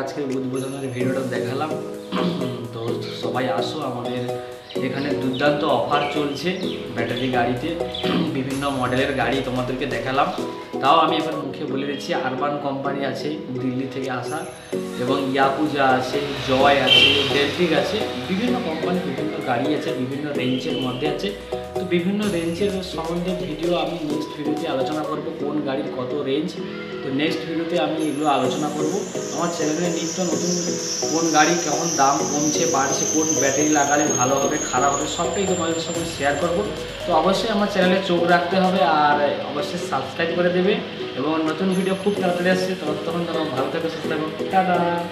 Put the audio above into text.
আজকে উদ্বোধনের ভিডিওটা দেখালাম। তো সবাই আসো, আমাদের এখানে দুর্দান্ত অফার চলছে ব্যাটারি গাড়িতে। বিভিন্ন মডেলের গাড়ি তোমাদেরকে দেখালাম, তাও আমি এবার মুখে বলে দিচ্ছি। আরবান কোম্পানি আছে দিল্লি থেকে আসা, এবং ইয়াকুজা আছে, জয় আছে, ডেলফিক আছে, বিভিন্ন কোম্পানি বিভিন্ন গাড়ি আছে, বিভিন্ন রেঞ্জের মধ্যে আছে। তো বিভিন্ন রেঞ্জের সম্বন্ধে ভিডিও আমি নেক্সট ভিডিওতে আলোচনা করব, কোন গাড়ির কত রেঞ্জ। তো নেক্সট ভিডিওতে আমি এগুলো আলোচনা করব। আমার চ্যানেলে নিত্য নতুন কোন গাড়ি কেমন দাম কমছে বাড়ছে, কোন ব্যাটারি লাগালে ভালো হবে খারাপ হবে, সবটাই তোমাদের সঙ্গে শেয়ার করব। তো অবশ্যই আমার চ্যানেলে চোখ রাখতে হবে, আর অবশ্যই সাবস্ক্রাইব করে দেবে। এবং নতুন ভিডিও খুব তাড়াতাড়ি আসছে, তখন ভালো থাকবে, সুস্থ থাকবে। টাটা।